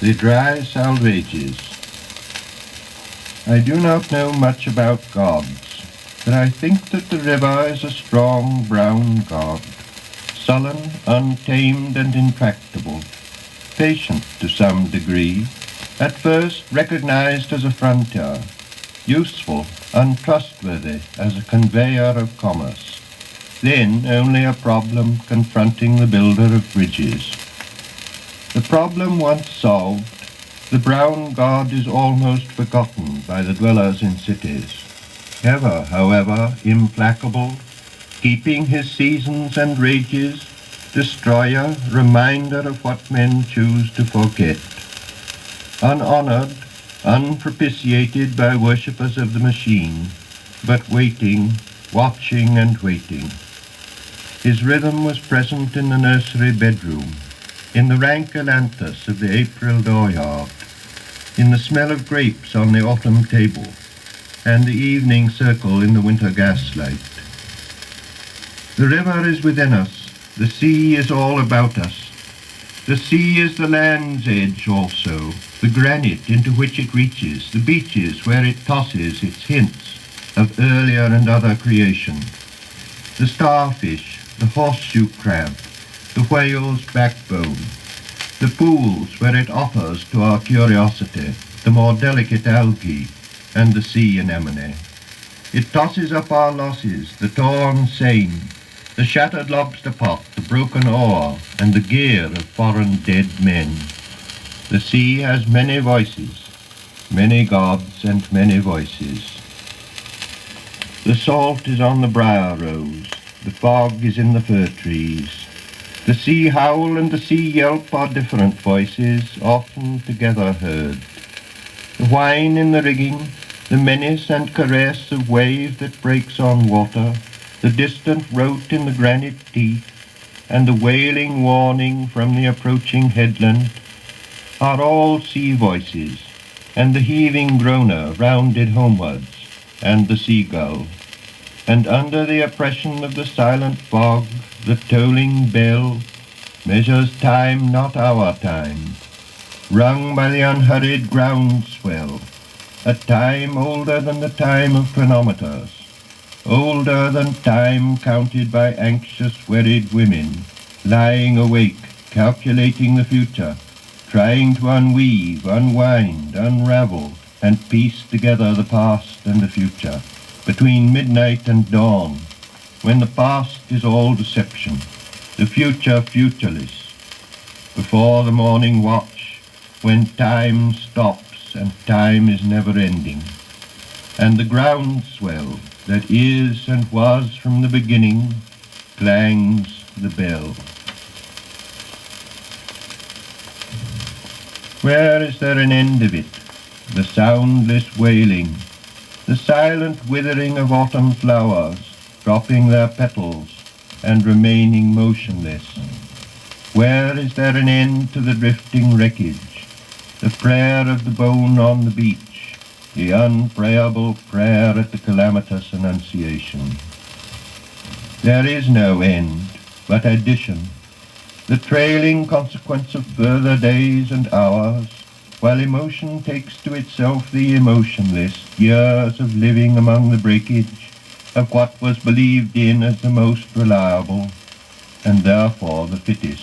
The Dry Salvages. I do not know much about gods, but I think that the river is a strong brown god, sullen, untamed and intractable, patient to some degree, at first recognized as a frontier, useful, untrustworthy as a conveyor of commerce, then only a problem confronting the builder of bridges. The problem once solved, the brown god is almost forgotten by the dwellers in cities, ever, however, implacable, keeping his seasons and rages, destroyer, reminder of what men choose to forget. Unhonored, unpropitiated by worshippers of the machine, but waiting, watching and waiting. His rhythm was present in the nursery bedroom, in the rank ailanthus of the April dooryard, in the smell of grapes on the autumn table, and the evening circle in the winter gaslight. The river is within us, the sea is all about us. The sea is the land's edge also, the granite into which it reaches, the beaches where it tosses its hints of earlier and other creation. The starfish, the horseshoe crab, the whale's backbone, the pools where it offers to our curiosity the more delicate algae and the sea anemone. It tosses up our losses, the torn seine, the shattered lobster pot, the broken oar, and the gear of foreign dead men. The sea has many voices, many gods and many voices. The salt is on the briar rose, the fog is in the fir trees. The sea howl and the sea yelp are different voices, often together heard. The whine in the rigging, the menace and caress of wave that breaks on water, the distant rote in the granite teeth, and the wailing warning from the approaching headland, are all sea voices, and the heaving groaner rounded homewards, and the seagull. And under the oppression of the silent fog, the tolling bell measures time, not our time, rung by the unhurried groundswell, a time older than the time of chronometers, older than time counted by anxious, worried women, lying awake, calculating the future, trying to unweave, unwind, unravel, and piece together the past and the future, between midnight and dawn, when the past is all deception, the future futureless, before the morning watch, when time stops and time is never ending, and the groundswell that is and was from the beginning clangs the bell. Where is there an end of it, the soundless wailing, the silent withering of autumn flowers, dropping their petals and remaining motionless? Where is there an end to the drifting wreckage, the prayer of the bone on the beach, the unprayable prayer at the calamitous annunciation? There is no end, but addition, the trailing consequence of further days and hours, while emotion takes to itself the emotionless, years of living among the breakage of what was believed in as the most reliable, and therefore the fittest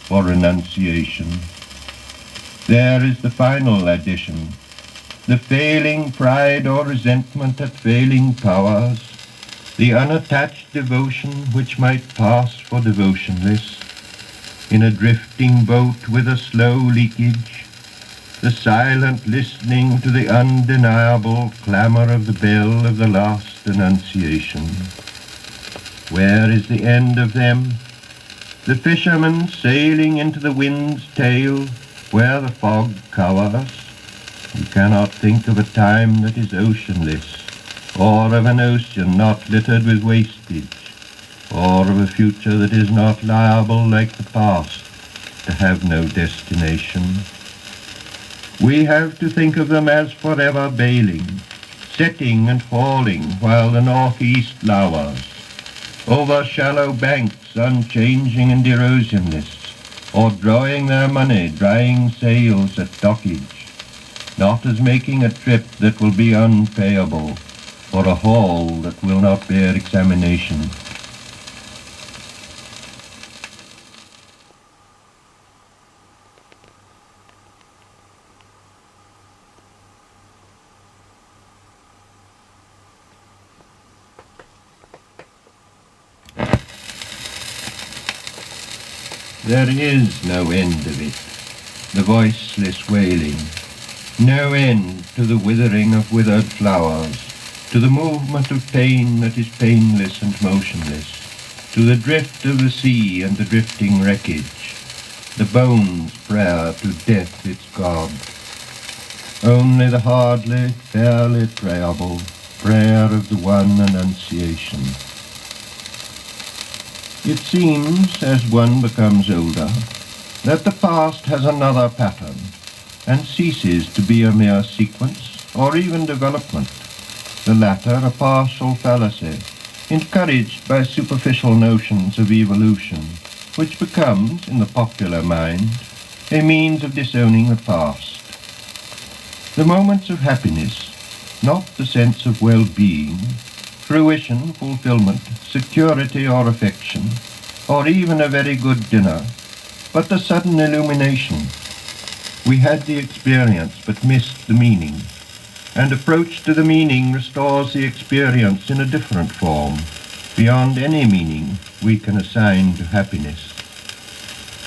for renunciation. There is the final addition, the failing pride or resentment at failing powers, the unattached devotion which might pass for devotionless, in a drifting boat with a slow leakage, the silent listening to the undeniable clamor of the bell of the last annunciation. Where is the end of them? The fisherman sailing into the wind's tail, where the fog covers. You cannot think of a time that is oceanless, or of an ocean not littered with wastage, or of a future that is not liable, like the past, to have no destination. We have to think of them as forever bailing, setting and falling while the northeast lowers, over shallow banks unchanging and erosionless, or drawing their money, drying sails at dockage, not as making a trip that will be unpayable, or a haul that will not bear examination. There is no end of it, the voiceless wailing, no end to the withering of withered flowers, to the movement of pain that is painless and motionless, to the drift of the sea and the drifting wreckage, the bone's prayer to death its God. Only the hardly, fairly prayable prayer of the one Annunciation. It seems, as one becomes older, that the past has another pattern and ceases to be a mere sequence or even development, the latter a partial fallacy, encouraged by superficial notions of evolution, which becomes, in the popular mind, a means of disowning the past. The moments of happiness, not the sense of well-being, fruition, fulfillment, security or affection, or even a very good dinner, but the sudden illumination. We had the experience but missed the meaning, and approach to the meaning restores the experience in a different form, beyond any meaning we can assign to happiness.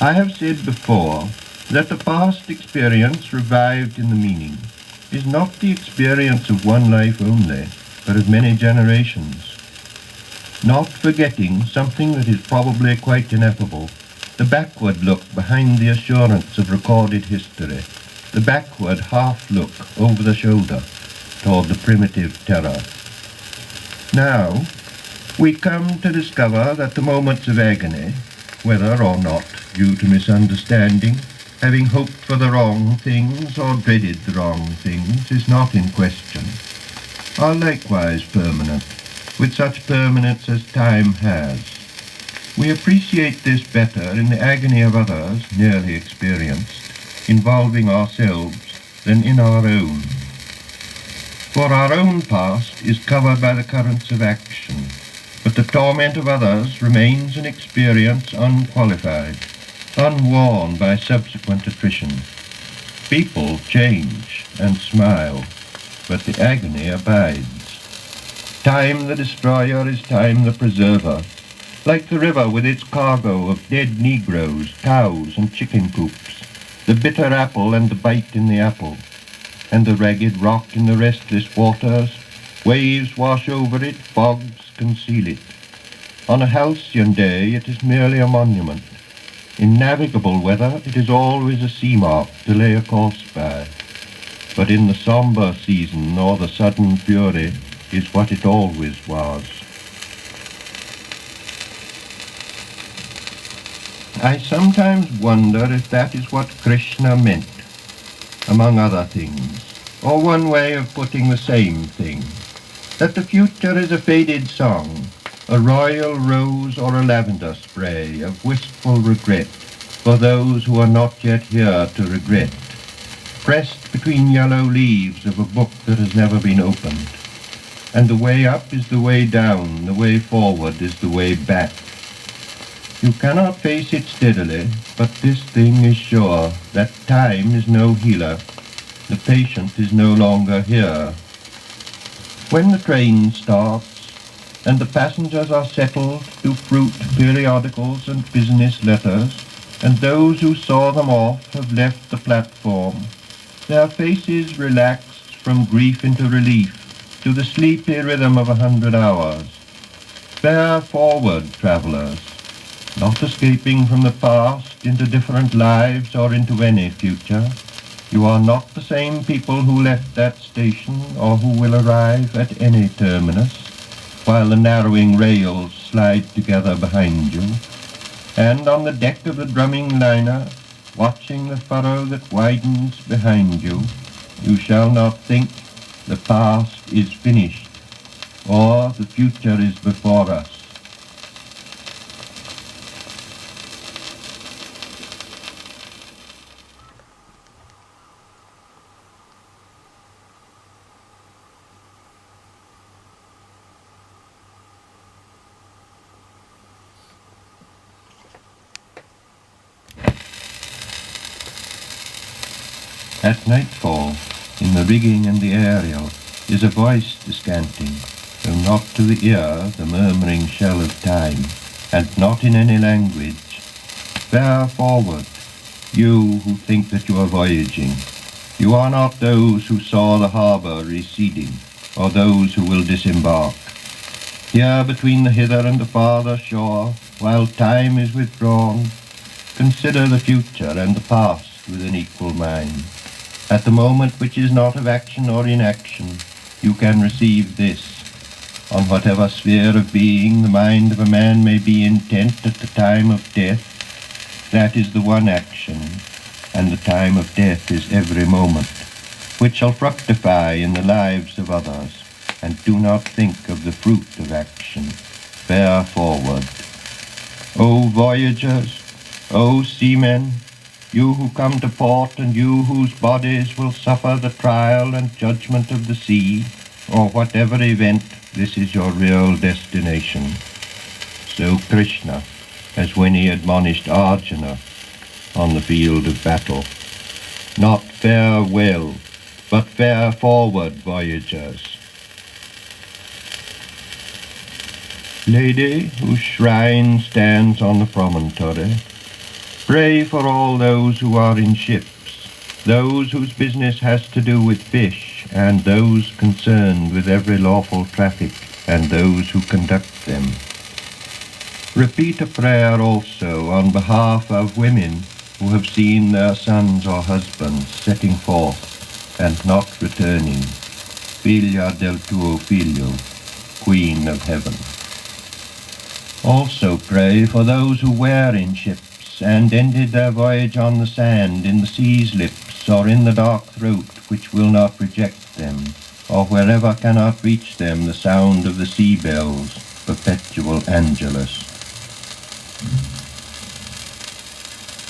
I have said before that the past experience revived in the meaning is not the experience of one life only, but of many generations. Not forgetting something that is probably quite ineffable, the backward look behind the assurance of recorded history, the backward half-look over the shoulder toward the primitive terror. Now, we come to discover that the moments of agony, whether or not due to misunderstanding, having hoped for the wrong things or dreaded the wrong things, is not in question, are likewise permanent, with such permanence as time has. We appreciate this better in the agony of others, nearly experienced, involving ourselves, than in our own. For our own past is covered by the currents of action, but the torment of others remains an experience unqualified, unworn by subsequent attrition. People change and smile, but the agony abides. Time the destroyer is time the preserver, like the river with its cargo of dead negroes, cows, and chicken coops, the bitter apple and the bite in the apple, and the ragged rock in the restless waters. Waves wash over it, fogs conceal it. On a halcyon day it is merely a monument. In navigable weather it is always a sea mark to lay a course by. But in the sombre season or the sudden fury is what it always was. I sometimes wonder if that is what Krishna meant, among other things, or one way of putting the same thing, that the future is a faded song, a royal rose or a lavender spray of wistful regret for those who are not yet here to regret, pressed between yellow leaves of a book that has never been opened. And the way up is the way down, the way forward is the way back. You cannot face it steadily, but this thing is sure, that time is no healer. The patient is no longer here. When the train starts, and the passengers are settled to fruit periodicals and business letters, and those who saw them off have left the platform, their faces relaxed from grief into relief, to the sleepy rhythm of 100 hours. Bear forward, travellers, not escaping from the past into different lives or into any future. You are not the same people who left that station or who will arrive at any terminus, while the narrowing rails slide together behind you. And on the deck of the drumming liner, watching the furrow that widens behind you, you shall not think the past is finished, or the future is before us. At nightfall, in the rigging and the aerial, is a voice descanting, though not to the ear the murmuring shell of time, and not in any language. Bear forward, you who think that you are voyaging. You are not those who saw the harbour receding, or those who will disembark. Here between the hither and the farther shore, while time is withdrawn, consider the future and the past with an equal mind. At the moment which is not of action or inaction, you can receive this. On whatever sphere of being the mind of a man may be intent at the time of death, that is the one action, and the time of death is every moment, which shall fructify in the lives of others, and do not think of the fruit of action. Bear forward. O voyagers, O seamen, you who come to port and you whose bodies will suffer the trial and judgment of the sea, or whatever event, this is your real destination. So Krishna, as when he admonished Arjuna on the field of battle. Not farewell, but fare forward, voyagers. Lady, whose shrine stands on the promontory, pray for all those who are in ships, those whose business has to do with fish, and those concerned with every lawful traffic, and those who conduct them. Repeat a prayer also on behalf of women who have seen their sons or husbands setting forth and not returning. Figlia del tuo figlio, Queen of Heaven. Also pray for those who were in ships and ended their voyage on the sand, in the sea's lips, or in the dark throat which will not reject them, or wherever cannot reach them the sound of the sea bells, perpetual Angelus.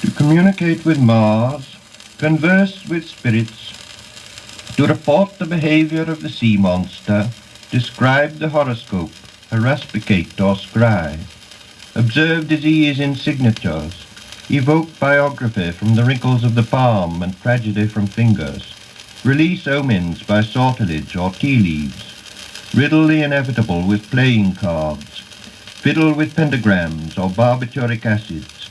To communicate with Mars, converse with spirits, to report the behavior of the sea monster, describe the horoscope, haruspicate or scry, observe disease in signatures, evoke biography from the wrinkles of the palm and tragedy from fingers, release omens by sortilege or tea leaves, riddle the inevitable with playing cards, fiddle with pentagrams or barbituric acids,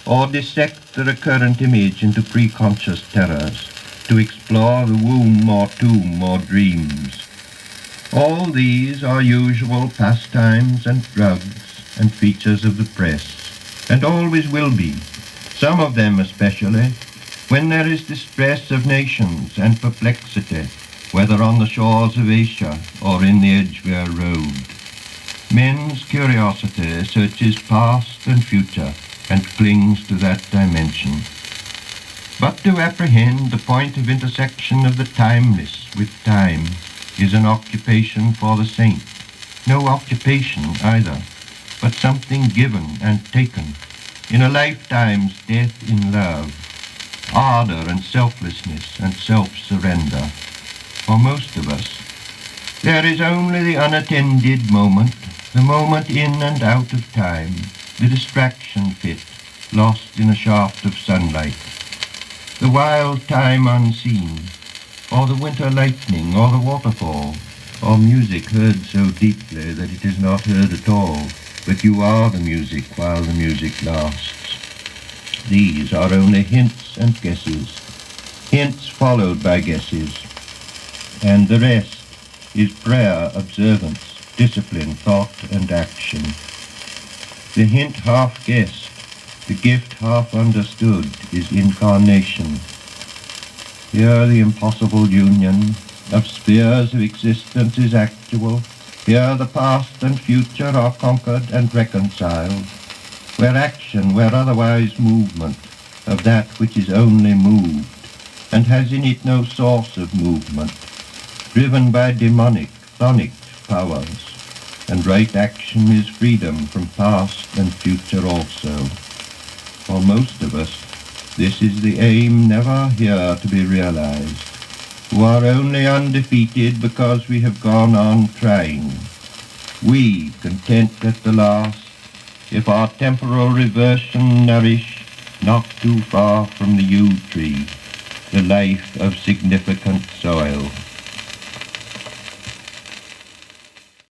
or dissect the recurrent image into preconscious terrors, to explore the womb or tomb or dreams. All these are usual pastimes and drugs and features of the press, and always will be, some of them especially, when there is distress of nations and perplexity, whether on the shores of Asia or in the Edgware Road. Men's curiosity searches past and future and clings to that dimension. But to apprehend the point of intersection of the timeless with time is an occupation for the saint. No occupation either, but something given and taken, in a lifetime's death in love, ardor and selflessness and self-surrender. For most of us, there is only the unattended moment, the moment in and out of time, the distraction pit, lost in a shaft of sunlight, the wild time unseen, or the winter lightning, or the waterfall, or music heard so deeply that it is not heard at all, but you are the music while the music lasts. These are only hints and guesses, hints followed by guesses, and the rest is prayer, observance, discipline, thought, and action. The hint half guessed, the gift half understood, is incarnation. Here the impossible union of spheres of existence is actual. Here the past and future are conquered and reconciled. Where action, where otherwise movement, of that which is only moved, and has in it no source of movement, driven by demonic, chthonic powers, and right action is freedom from past and future also. For most of us, this is the aim never here to be realized, who are only undefeated because we have gone on trying. We, content at the last, if our temporal reversion nourish, not too far from the yew tree, the life of significant soil.